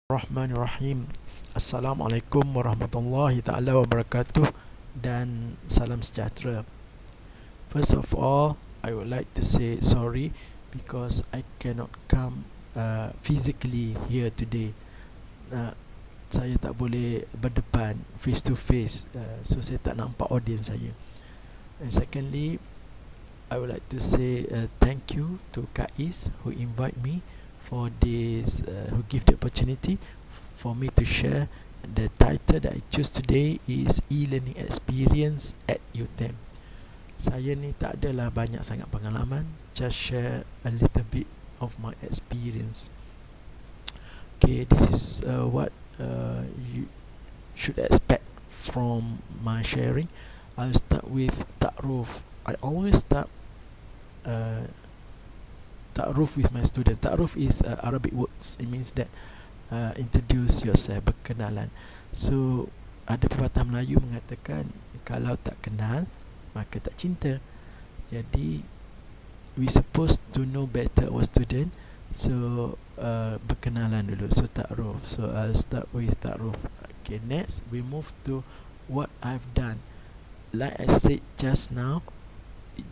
Bismillahirrahmanirrahim. Assalamualaikum warahmatullahi taala wabarakatuh dan salam sejahtera. First of all, I would like to say sorry because I cannot come physically here today. Uh, saya tak boleh berdepan face to face, so saya tak nampak audience saya. And secondly, I would like to say thank you to Kak Is who invite me for this, who give the opportunity for me to share. The title that I choose today is e-learning experience at UTeM. Saya ni tak adalah banyak sangat pengalaman, just share a little bit of my experience. Okay, this is what you should expect from my sharing. I'll start with ta'ruf. I always start ta'ruf with my student. Ta'ruf is Arabic words. It means that introduce yourself, berkenalan. So ada pepatah Melayu mengatakan kalau tak kenal maka tak cinta. Jadi we supposed to know better our student. So berkenalan dulu. So ta'ruf. So I'll start with ta'ruf. Okay, next we move to what I've done. Like I said just now,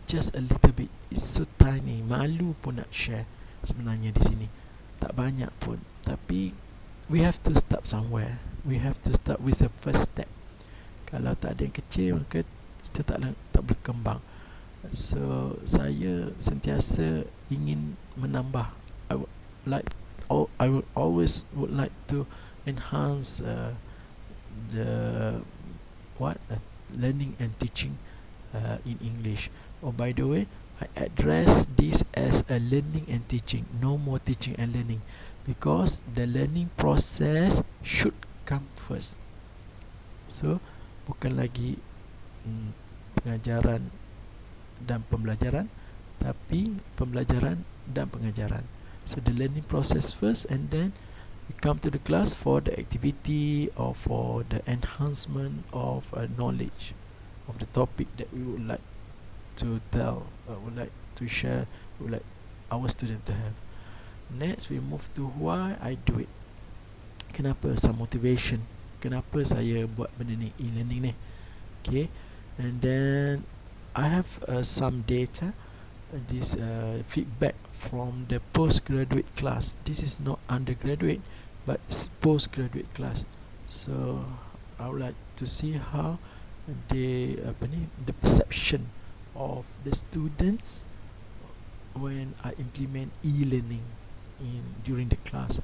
just a little bit. It's so tiny. Malu pun nak share sebenarnya di sini. Tak banyak pun. Tapi we have to start somewhere. We have to start with the first step. Kalau tak ada yang kecil maka kita tak berkembang. So saya sentiasa ingin menambah. I would always like to enhance the learning and teaching in English. Oh, by the way, I address this as a learning and teaching, no more teaching and learning, because the learning process should come first. So bukan lagi pengajaran dan pembelajaran, tapi pembelajaran dan pengajaran. So the learning process first, and then we come to the class for the activity or for the enhancement of knowledge of the topic that we would like to tell, would like to share, would like our student to have. Next we move to why I do it. Kenapa? Some motivation. Kenapa saya buat benda ni, e-learning ni. Okay, and then I have some data, this feedback from the postgraduate class. This is not undergraduate but it's postgraduate class. So I would like to see how the perception of the students when I implement e-learning during the class,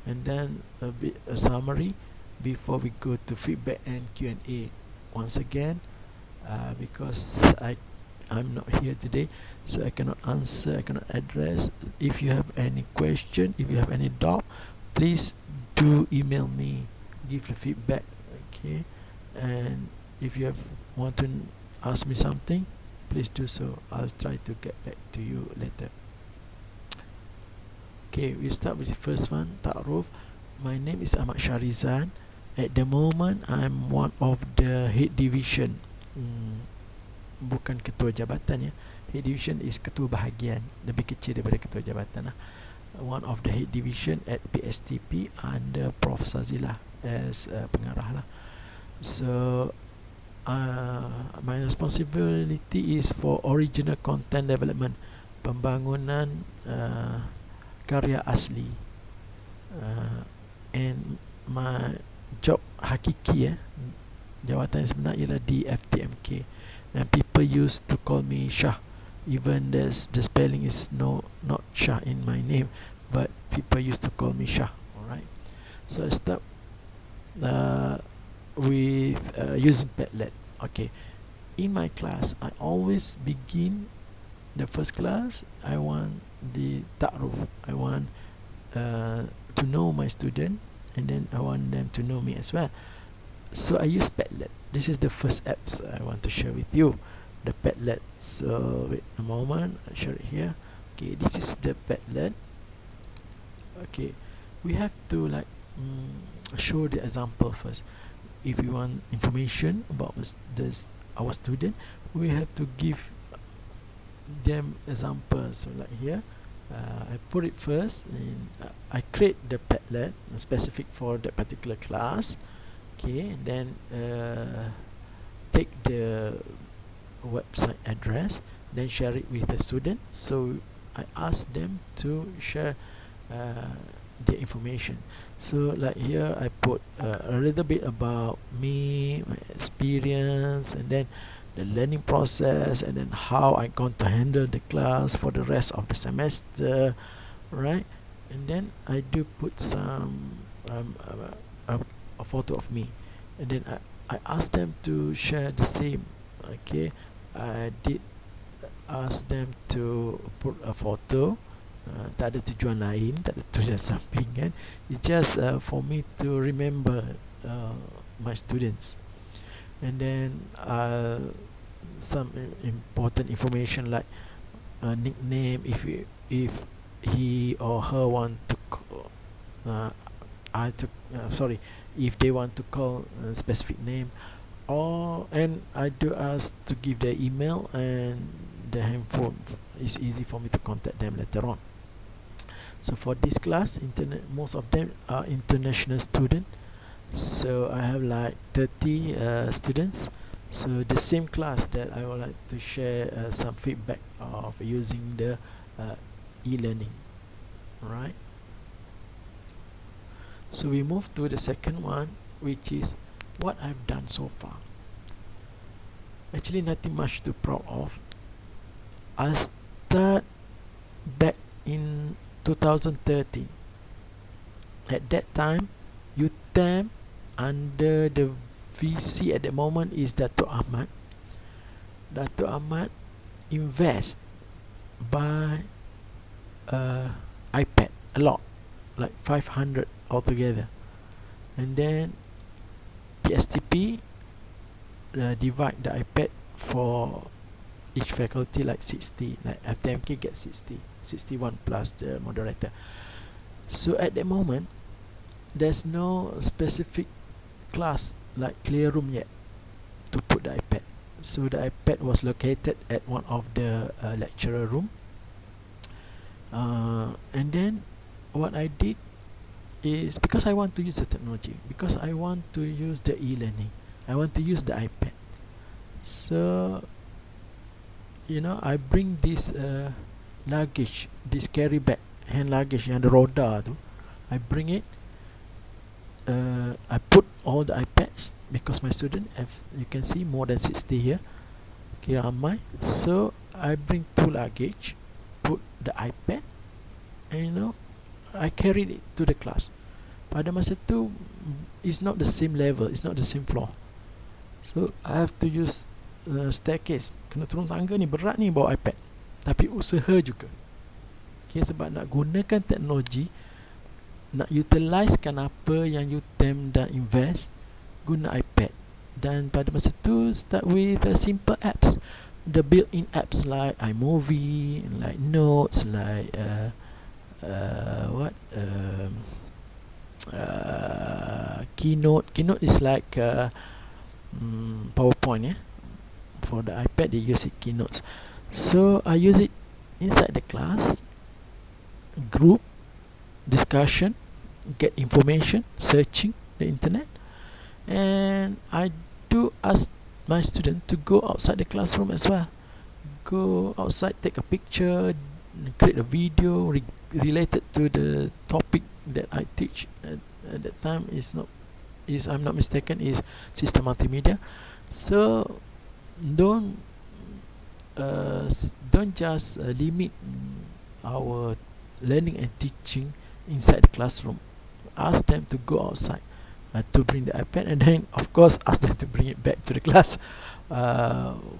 and then a summary before we go to feedback and Q&A. Once again, because I'm not here today, so I cannot answer, I cannot address. If you have any question, if you have any doubt, please do email me, give the feedback. Okay, and if you want to ask me something, please do so. I'll try to get back to you later. Okay, we start with the first one, ta'ruf. My name is Shaarizan. At the moment, I'm one of the head division. Bukan ketua jabatan ya. Head division is ketua bahagian, lebih kecil daripada ketua jabatan lah. One of the head division at PSTP under Prof Sazila as pengarah lah. So my responsibility is for original content development, pembangunan karya asli, and my job hakiki jawatan sebenar ialah di FTMK, and people used to call me Shah, even the spelling is not Shah in my name, but people used to call me Shah. Alright, so I start with using Padlet. Okay, in my class I always begin the first class. I want the ta'ruf. I want to know my student, and then I want them to know me as well. So I use Padlet. This is the first apps I want to share with you, the Padlet. So wait a moment, I'll share it here. Okay, this is the Padlet. Okay, we have to show the example first. If we want information about our student, we have to give them examples. So like here, I put it first, and I create the Padlet specific for that particular class. Okay, and then take the website address, then share it with the student. So I ask them to share the information. So like here I put a little bit about me, my experience, and then the learning process, and then how I'm going to handle the class for the rest of the semester, right? And then I do put some a photo of me, and then I ask them to share the same. Okay, I did ask them to put a photo. Tak ada tujuan lain, tak ada tujuan sampingan. It's just for me to remember my students. And then some important information like nickname, if he or her want to sorry, if they want to call a specific name, and I do ask to give their email and the handphone. It's easy for me to contact them later on. So for this class, most of them are international students. So I have like 30 students. So the same class that I would like to share some feedback of using the e-learning. Right. So we move to the second one, which is what I've done so far. Actually, nothing much to proud of. I start back in 2013. At that time, UTeM under the VC at the moment is Dato' Ahmad. Dato' Ahmad invest buy iPad a lot, like 500 altogether, and then PSTP divide the iPad for each faculty like 60, like FTMK gets 61 plus the moderator. So at the moment there's no specific class like clear room yet to put the iPad. So the iPad was located at one of the lecturer room, and then what I did is, because I want to use the technology, because I want to use the e-learning, I want to use the iPad. So I bring this luggage, this carry bag, hand luggage yang ada roda tu. I bring it. I put all the iPads because my student have, you can see, more than 60 here. Okay, ramai. So I bring 2 luggage, put the iPad, and I carried it to the class. Pada masa tu, it's not the same level, it's not the same floor. So I have to use staircase. Kena turun tangga ni, berat ni bawa iPad. Tapi usaha juga. Okay, sebab nak gunakan teknologi, nak utilisekan apa yang UTeM dah invest, guna iPad. Dan pada masa tu start with simple apps, the built-in apps like iMovie, like Notes, like Keynote. Keynote is like PowerPoint, yeah. For the iPad they use it Keynotes. So I use it inside the class, group discussion, get information, searching the internet, and I do ask my student to go outside the classroom as well. Go outside, take a picture, create a video related to the topic that I teach at that time. Is I'm not mistaken, is system multimedia. So don't just limit our learning and teaching inside the classroom. Ask them to go outside to bring the iPad, and then of course ask them to bring it back to the class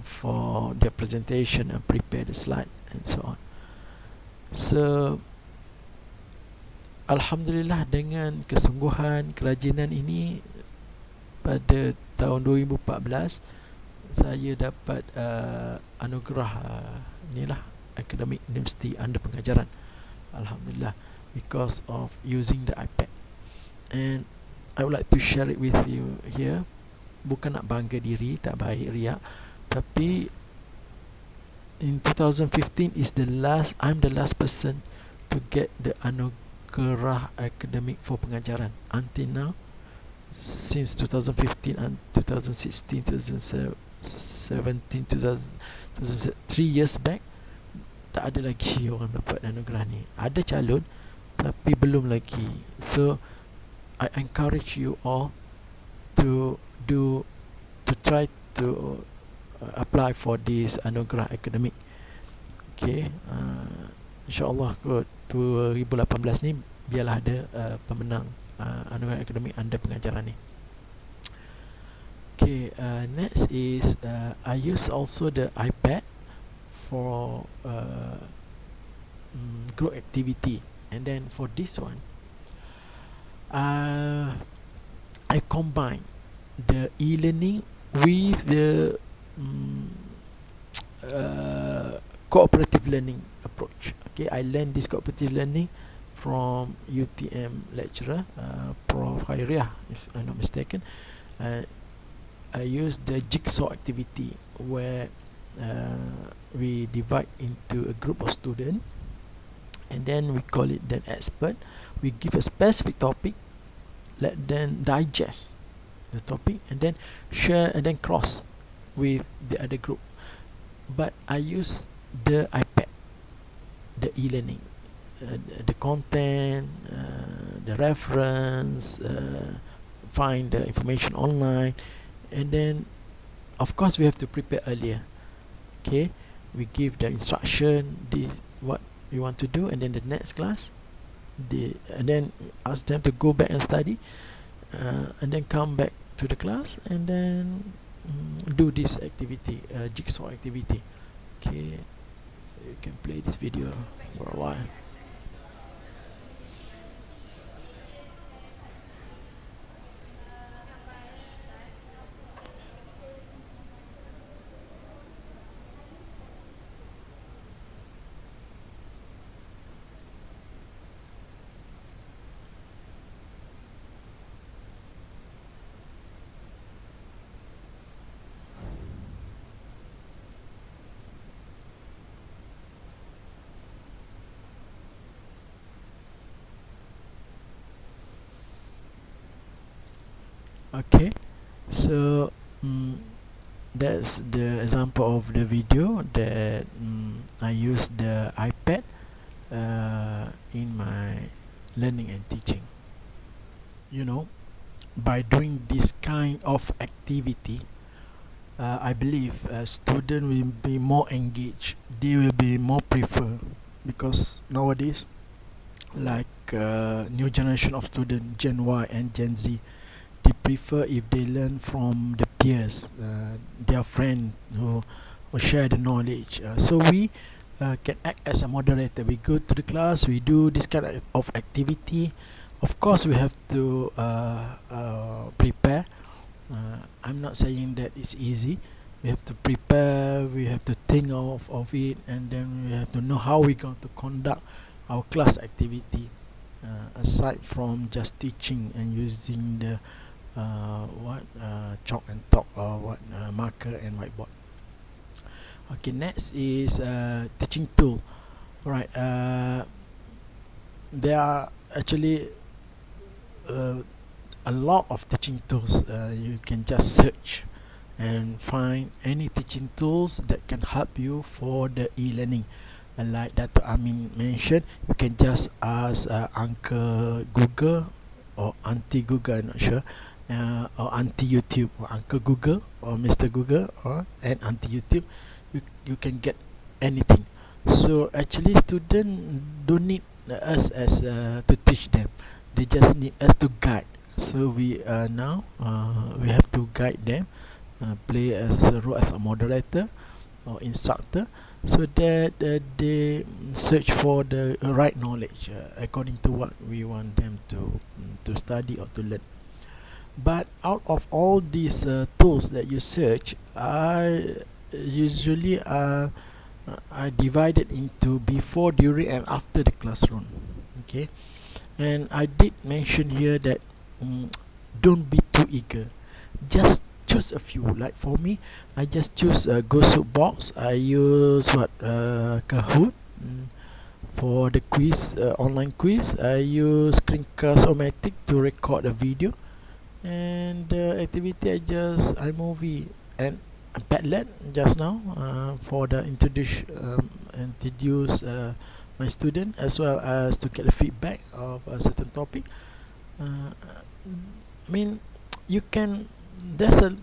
for their presentation and prepare the slide and so on. So Alhamdulillah, dengan kesungguhan, kerajinan ini, pada tahun 2014 saya dapat anugerah inilah Academic University under pengajaran. Alhamdulillah, because of using the iPad. And I would like to share it with you here. Bukan nak bangga diri, tak baik riak, tapi in 2015 is I'm the last person to get the anugerah academic for pengajaran. Until now, since 2015 and 2016, 2017, 3 years back, tak ada lagi orang dapat anugerah ni. Ada calon tapi belum lagi. So I encourage you all to try to apply for this anugerah academic. Okay, InsyaAllah kot 2018 ni biarlah ada pemenang anugerah akademik anda pengajaran ni. Okay, next is I use also the iPad for group activity, and then for this one I combine the e-learning with the cooperative learning approach. Okay, I learned this cooperative learning from UTeM lecturer, Prof. Ayer, if I'm not mistaken. I use the jigsaw activity where we divide into a group of students, and then we call it then expert. We give a specific topic, let them digest the topic, and then share and then cross with the other group. But I use the iPad, the e-learning, the content, the reference, find the information online, and then of course we have to prepare earlier. Okay, we give the instruction, what we want to do, and then the next class, and then ask them to go back and study, and then come back to the class, and then do this activity, jigsaw activity. Okay, you can play this video for a while. Okay, so that's the example of the video that I use the iPad in my learning and teaching. You know, by doing this kind of activity, I believe a student will be more engaged. They will be more prefer, because nowadays, like new generation of student, Gen Y and Gen Z, they prefer if they learn from the peers, their friend who share the knowledge. So we can act as a moderator. We go to the class, we do this kind of activity. Of course, we have to prepare. I'm not saying that it's easy. We have to prepare, we have to think of it, and then we have to know how we're going to conduct our class activity, aside from just teaching and using the chalk and talk, or marker and whiteboard. Okay, next is teaching tool. Right, there are actually a lot of teaching tools. You can just search and find any teaching tools that can help you for the e-learning. And like Dr. Amin mentioned, you can just ask Uncle Google or Auntie Google, I'm not sure, or Auntie YouTube, or Uncle Google or Mr. Google, and Auntie YouTube. You can get anything. So actually, students don't need us as to teach them. They just need us to guide. So we now we have to guide them, play as a role as a moderator or instructor, so that they search for the right knowledge according to what we want them to study or to learn. But out of all these tools that you search, I usually I divide it into before, during, and after the classroom. Okay, and I did mention here that don't be too eager. Just choose a few. Like for me, I just choose Go Soup Box. I use Kahoot For the quiz, online quiz, I use Screencast-O-Matic to record a video, and the activity I just iMovie and Padlet just now for the introduce my student, as well as to get the feedback of a certain topic. I mean, you can, there's a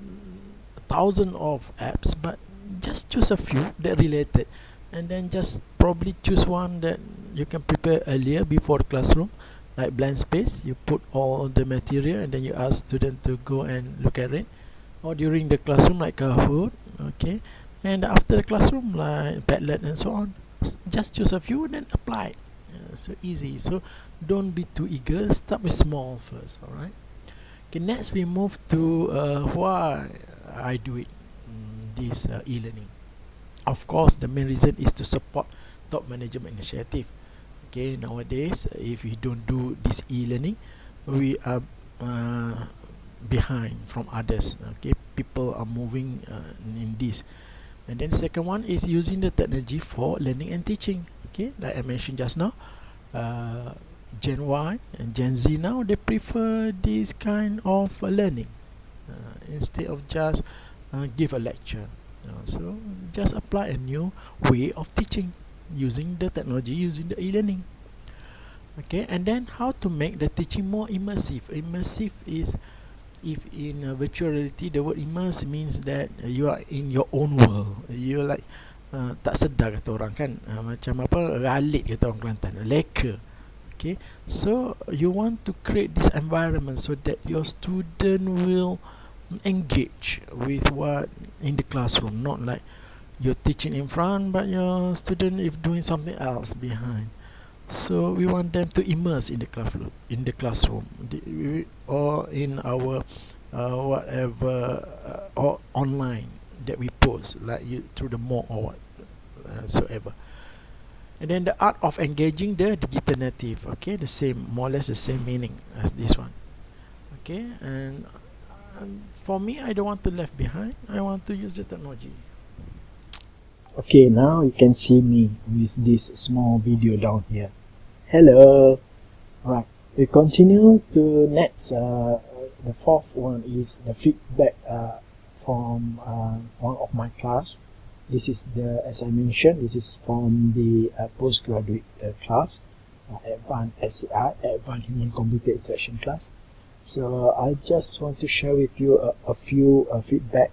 thousand of apps, but just choose a few that related, and then just probably choose one that you can prepare earlier before the classroom, like blank space. You put all the material and then you ask student to go and look at it, or during the classroom like Kahoot, okay, and after the classroom like Padlet and so on. Just choose a few and then apply. So easy. So don't be too eager, start with small first. All right. Okay, next we move to why I do it, this e-learning. Of course, the main reason is to support top management initiative. Okay, nowadays if we don't do this e-learning, we are behind from others. Okay, people are moving in this. And then the second one is using the technology for learning and teaching. Okay, like I mentioned just now, Gen Y and Gen Z now, they prefer this kind of learning instead of just give a lecture. So just apply a new way of teaching using the technology, using the e-learning. Okay, and then how to make the teaching more immersive. Immersive is, if in virtual reality, the word immerse means that you are in your own world. You like tak sedar kata orang kan, macam apa, ralit kata orang Kelantan, leka. Okay, so you want to create this environment so that your student will engage with what in the classroom, not like you're teaching in front but your student is doing something else behind. So we want them to immerse in the classroom, or in our whatever or online that we post, like through the MOOC or whatsoever. And then the art of engaging the digital native. Okay, the same, more or less the same meaning as this one. Okay, and for me, I don't want to left behind. I want to use the technology. Okay, now you can see me with this small video down here. Hello. Right, we continue to next. The fourth one is the feedback from one of my class. This is the, as I mentioned, this is from the postgraduate class, Advanced SCI, Advanced Human Computer Interaction class. So I just want to share with you a few feedback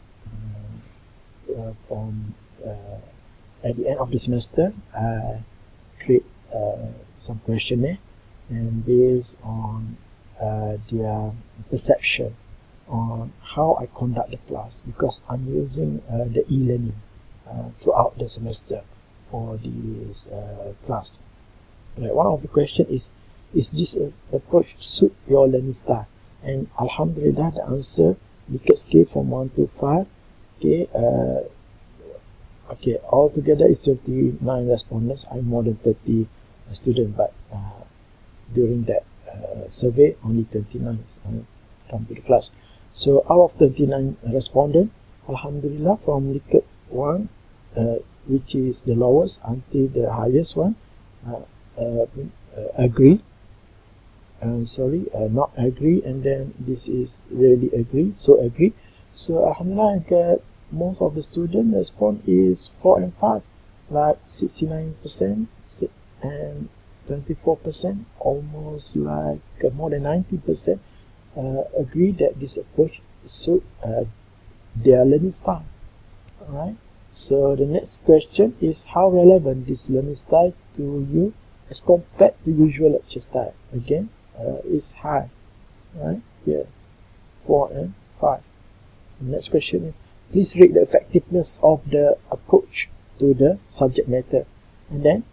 from at the end of the semester. I create some questionnaire, and based on their perception on how I conduct the class, because I'm using the e-learning throughout the semester for this class. Right, one of the questions is this approach suit your learning style? And Alhamdulillah, the answer, Likert scale from 1 to 5. Okay, okay, altogether is 29 respondents. I'm more than 30 students, but during that survey, only 29 come to the class. So out of 29 respondents, Alhamdulillah, from Likert 1, which is the lowest, until the highest one, agree. Not agree, and then this is really agree, so agree. So Alhamdulillah, most of the student respond is 4 and 5, like 69% and 24%, almost like more than 90% agree that this approach suit their learning style. Alright, so the next question is, how relevant this learning style to you as compared to usual lecture style? Again, is high, right? Here, 4 and 5. The next question is, please rate the effectiveness of the approach to the subject matter. And then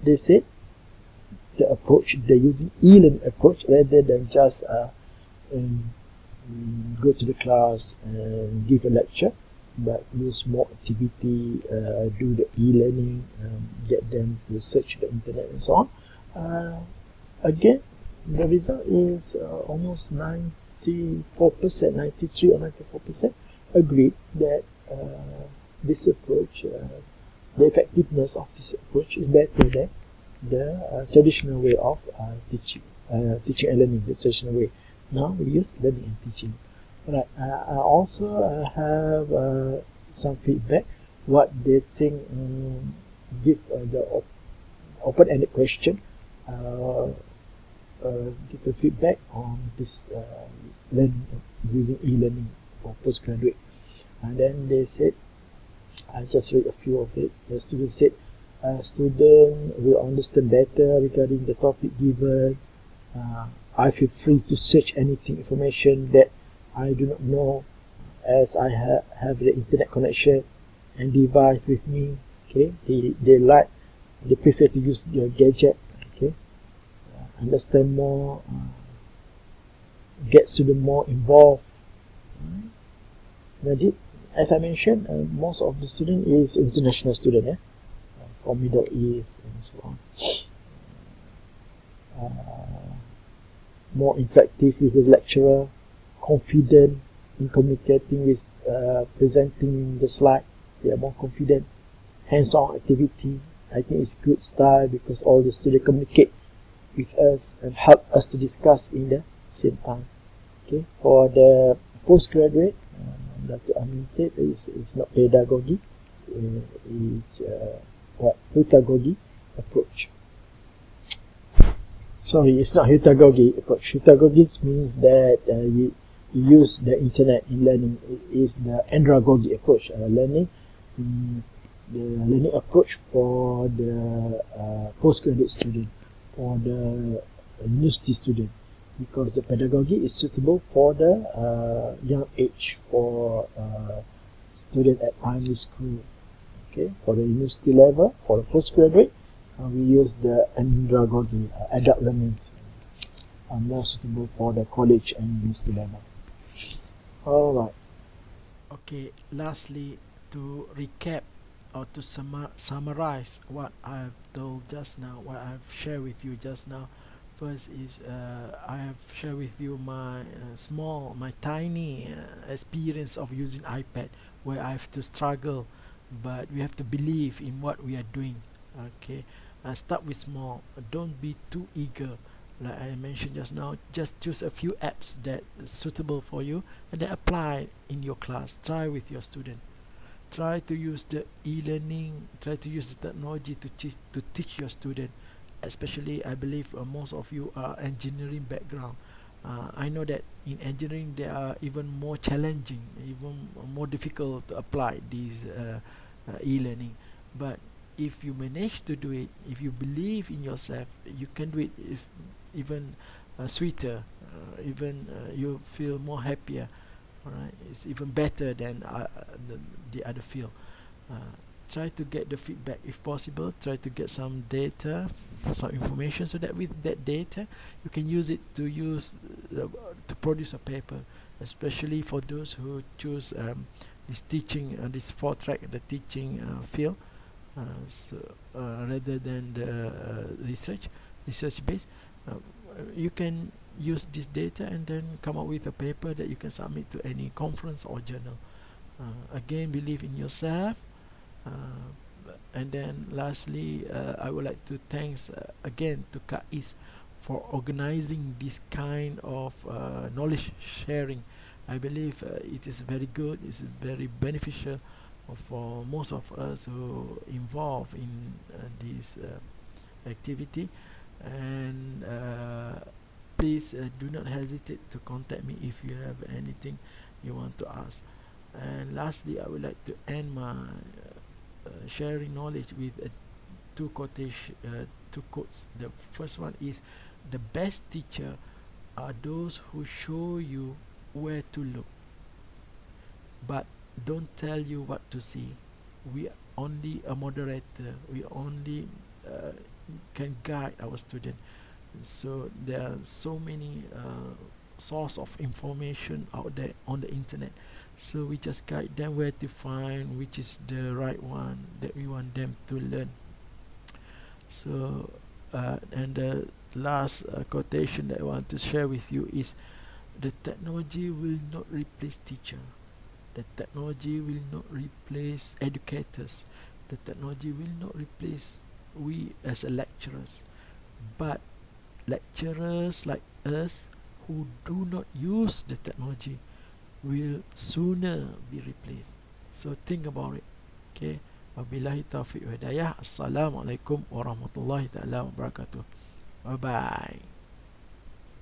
they said the approach, they're using e-learning approach rather than just go to the class and give a lecture, but use more activity, do the e-learning, get them to search the internet and so on. Again, the result is almost 94%, 93 or 94% agreed that this approach, the effectiveness of this approach is better than the traditional way of teaching and learning, the traditional way. Now we use learning and teaching. Right. I also have some feedback. What they think, give the open-ended question. Give a feedback on this learning using e-learning for postgraduate. And then they said, I just read a few of it. The student said, student will understand better regarding the topic given. I feel free to search anything information that I do not know, as I have the internet connection and device with me. Okay, they prefer to use their gadget. Okay, understand more, get student more involved. As I mentioned, most of the student is international student, from Middle East and so on. More interactive with the lecturer, confident in communicating with, presenting the slide. They are more confident. Hands-on activity, I think it's good style because all the students communicate with us and help us to discuss in the same time. Okay, for the postgraduate, Dr. Amin said it's not pedagogy, it's pedagogy approach. Sorry, it's not pedagogy approach. Pedagogy means that you use the internet in learning. It is the andragogy approach, learning. The learning approach for the postgraduate student, for the university student, because the pedagogy is suitable for the young age, for student at primary school. Okay, for the university level, for the postgraduate, we use the andragogy, adult learnings, are more suitable for the college and university level. Alright. Okay, lastly, to recap or to summarize what I've told just now, what I've shared with you just now. First is I have shared with you my tiny experience of using iPad, where I have to struggle, but we have to believe in what we are doing. Okay, start with small. Don't be too eager. Like I mentioned just now, just choose a few apps that is suitable for you, and then apply in your class. Try with your student. Try to use the e-learning. Try to use the technology to teach your student. Especially, I believe most of you are engineering background. I know that in engineering they are even more challenging, even more difficult to apply these e-learning. But if you manage to do it, if you believe in yourself, you can do it. If even sweeter, even you feel more happier. All right, it's even better than the other field. uh, Try to get the feedback if possible. Try to get some data, some information, so that with that data you can use it to produce a paper, especially for those who choose this teaching, this 4 track, the teaching field, rather than the research based. um, you can use this data and then come up with a paper that you can submit to any conference or journal. Again, believe in yourself. And then lastly, I would like to thanks again to Kais for organizing this kind of knowledge sharing. I believe it is very good, it's very beneficial for most of us who involved in this activity. And please do not hesitate to contact me if you have anything you want to ask. And lastly, I would like to end my sharing knowledge with two quotes. The first one is, the best teacher are those who show you where to look, but don't tell you what to see. We are only a moderator. We only uh, can guide our student. So there are so many source of information out there on the internet. So we just guide them where to find which is the right one that we want them to learn. So and the last quotation that I want to share with you is, the technology will not replace teacher. The technology will not replace educators. The technology will not replace we as a lecturer. lecturers. But lecturers like us who do not use the technology will sooner be replaced. So think about it. Okay. Wabillahi taufiq wa hidayah. Assalamualaikum warahmatullahi taala wabarakatuh. Bye bye.